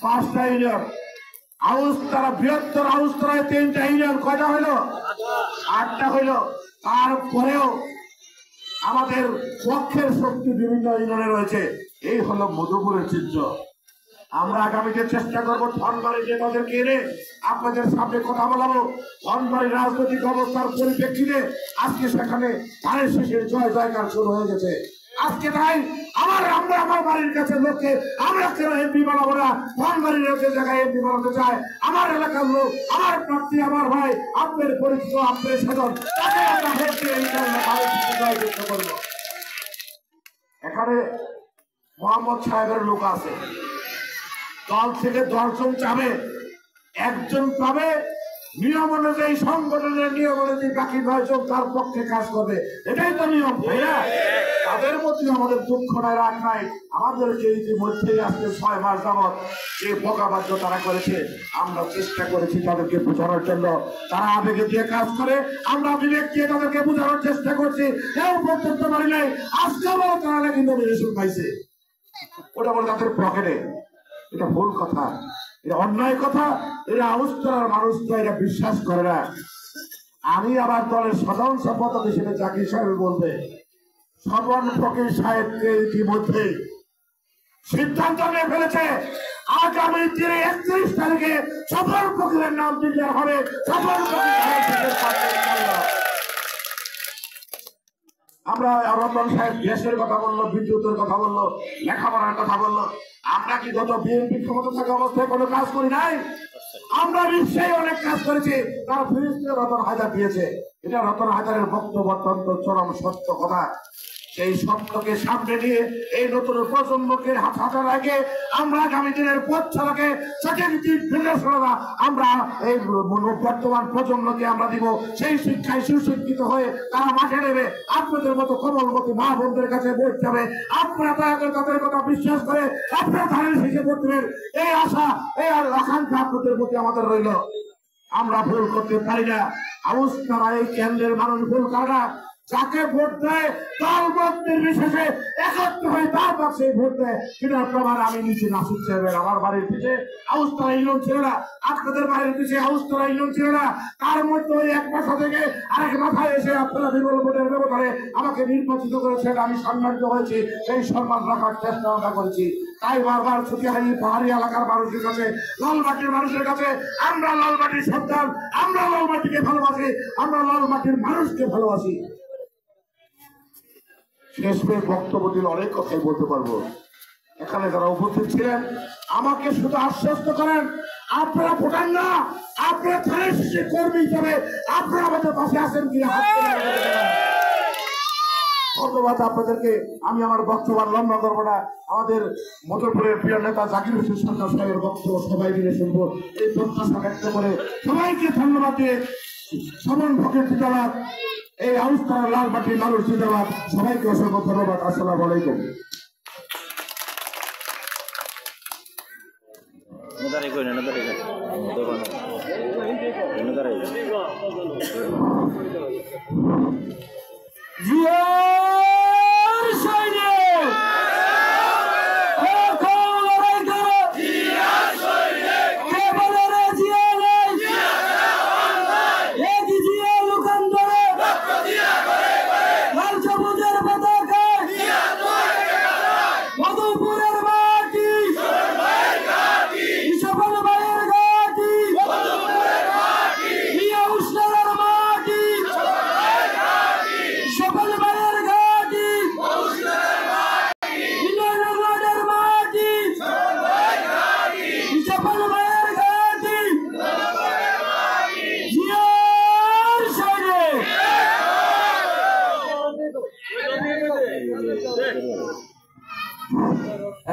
5টা ইউনিয়ন আউসতলা বৃহত্তর আউসতলায় 3টা ইউনিয়ন কয়টা হইল 8টা হইল তারপরেও আমাদের পক্ষের শক্তি বিভিন্ন ইউনিয়নে রয়েছে এই হলো মধুপুরের চিত্র আমরা আগামীতে চেষ্টা করবো ধনবাড়ি যে তাদেরকে এনে আপনাদের সামনে কথা বলাবো ধনবাড়ির রাজনৈতিক অবস্থার পরিপ্রেক্ষিতে আজকে সেখানে ধানের শেষের জয় জয়কার শুরু হয়ে গেছে আজকে তাই আমরা আমার বাড়ির কাছে লোককে আমরা কেন এমপি বানাবো না ধনবাড়ির লোকের জায়গায় এমপি বানাতে চায় আমার এলাকার লোক আমার প্রার্থী আমার ভাই আপনার পরিচিত আপনার স্বজন তাকে আমরা ভোট দিয়ে জয় করতে পারবো এখানে মোহাম্মদ সাহেবের লোক আছে দল থেকে 10 জন যাবে একজন পাবে নিয়ম অনুযায়ী সংগঠনের নিয়ম অনুযায়ী বাকি 9 জন তার পক্ষে কাজ করবে এটাই তো নিয়ম ভাইয়া তাদের মধ্যে আমাদের দুঃখ নাই রাগ নাই আমাদেরকে ইতিমধ্যে আজকে 6 মাস যাবৎ যে বোকাবাদ্য তারা করেছে আমরা চেষ্টা করেছি তাদেরকে বোঝানোর জন্য তারা আবেগে দিয়ে কাজ করে আমরা বিবেক দিয়ে তাদেরকে বোঝানোর চেষ্টা করছি কেউ পর্যন্ত পারি নাই আজকেও তারা নাকি নমিনেশন পাইছে ওটা বলে তাদের পকেটে এটা ভুল কথা এটা অন্যায় কথা এটা আউসতলার মানুষ তো এটা বিশ্বাস করে না আমি আবার দলের সাধারণ সম্পাদক হিসেবে জাকির সাহেব বলবে স্বপন ফকির সাহেবকে ইতিমধ্যে সিদ্ধান্ত নিয়ে ফেলেছে আগামী দিনে 31 তারিখে স্বপন ফকিরের নাম ডিক্লেয়ার হবে স্বপন আমরা রতন সাহেব গ্যাসের কথা বললো বিদ্যুতের কথা বললো লেখাপড়ার কথা বললো আমরা কি গত বিএনপি ক্ষমতা থাকা অবস্থায় কোনো কাজ করি নাই আমরা নিশ্চয়ই অনেক কাজ করেছি তার ফিরিস্তে রতন হাজার দিয়েছে এটা রতন হাজারের বক্তব্য অত্যন্ত চরম সত্য কথা সেই সত্যকে সামনে নিয়ে এই নতুন প্রজন্মকে হাঁটার আগে আমরা আগামী দিনের পথ ছাড়াকে সঠিক দিক নির্দেশনা আমরা এই বর্তমান প্রজন্মকে আমরা দিব সেই শিক্ষায় সুশিক্ষিত হয়ে তারা মাঠে নেবে আপনাদের মতো কমলমতী মা বোনদের কাছে ভোট যাবে আপনারা তাদের কথা বিশ্বাস করে আপনারা ধানের শীষে ভোট দেবেন এই আশা এই আকাঙ্ক্ষা আপনাদের প্রতি আমাদের রইল আমরা ভুল করতে পারি না আউসতলা এই কেন্দ্রের মানুষ ভুল করে না যাকে ভোট দেয় দল মত নির্বিশেষে একত্র হয়ে তার পক্ষে ভোট দেয় সেটার প্রমাণ আমি নিচে নাসির সাহেবের আমার বাড়ির পিছিয়ে আউসতলা ইউনিয়ন ছিল না আপনাদের বাড়ির পিছিয়ে আউসতলা ইউনিয়ন ছিল না তার মধ্যে ওই এক মাথা থেকে আরেক মাথায় এসে আপনারা বিপুল ভোটের ব্যবধানে আমাকে নির্বাচিত করেছেন আমি সম্মানিত হয়েছি সেই সম্মান রাখার চেষ্টা আমরা করেছি তাই বারবার ছুটিহারি পাহাড়ি এলাকার মানুষের কাছে লালমাটির মানুষের কাছে আমরা লালমাটির সন্তান আমরা লালমাটিকে ভালোবাসি আমরা লালমাটির মানুষকে ভালোবাসি শেষ পেয়ে বক্তব্য দিলে অনেক কথাই বলতে পারবো এখানে যারা উপস্থিত ছিলেন আমাকে শুধু আশ্বস্ত করেন আপনারা ভোটার না আপনারা ধানের শীষের কর্মী হিসাবে আপনারা আমাদের পাশে আছেন কিনা ধন্যবাদ আপনাদেরকে আমি আমার বক্তব্য লম্বা করবো না আমাদের মধুপুরের প্রিয় নেতা জাকির হোসেন সরকার সাহেবের বক্তব্য সবাই মিলে শুনবো এই প্রত্যাশা ব্যক্ত করে সবাইকে ধন্যবাদ দিয়ে স্বপন ফকির জিন্দাবাদ এই আউসতলা লালমাটির মানুষ জিন্দাবাদ সবাইকে অসংখ্য ধন্যবাদ আসসালামু আলাইকুম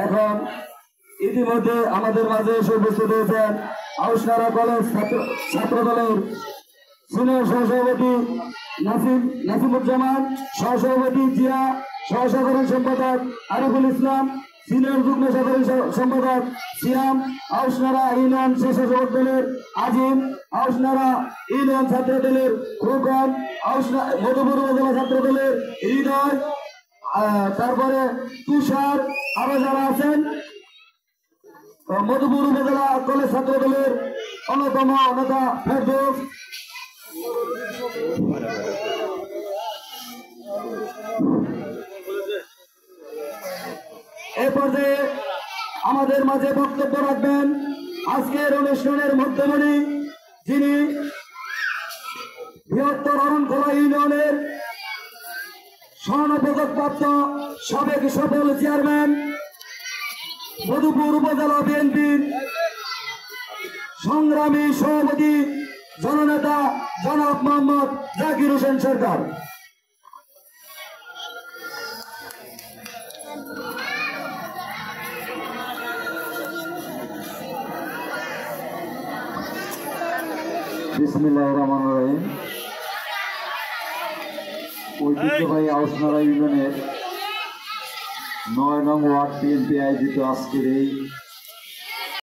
এখন ইতিমধ্যে আমাদের মাঝে এসে উপস্থিত হয়েছেন আউসতলা কলেজ ছাত্র দলের সিনিয়র সহসভাপতি নাসিমুজ্জামান, সহসভাপতি জিয়া, সহসাধারণ সম্পাদক আরিফুল ইসলাম, সিনিয়র যুগ্ম সাধারণ সম্পাদক সিয়াম, আউসতলা ইউনিয়ন স্বেচ্ছাসেবক দলের আজিম, আউসতলা ইউনিয়ন ছাত্র দলের খোকন, মধুপুর উপজেলা ছাত্র দলের হৃদয়, তারপরে তুষার, আরো যারা আছেন মধুপুর উপজেলা কলেজ ছাত্র দলের অন্যতম নেতা ফেরদৌস। এ পর্যায়ে আমাদের মাঝে বক্তব্য রাখবেন আজকের অনুষ্ঠানের মধ্যমণি, যিনি বৃহত্তর অরণখোলা ইউনিয়নের স্বর্ণপদকপ্রাপ্ত সাবেক সফল চেয়ারম্যান, মধুপুর উপজেলা বিএনপির সংগ্রামী সভাপতি জননেতা জনাব মোহাম্মদ জাকির হোসেন সরকার। বিসমিল্লাহির রহমানির রহিম। ঐতিহ্যবাহী আউশনারা ইউনিয়নের 9 নং ওয়ার্ড বিএনপি আয়োজিত আজকের এই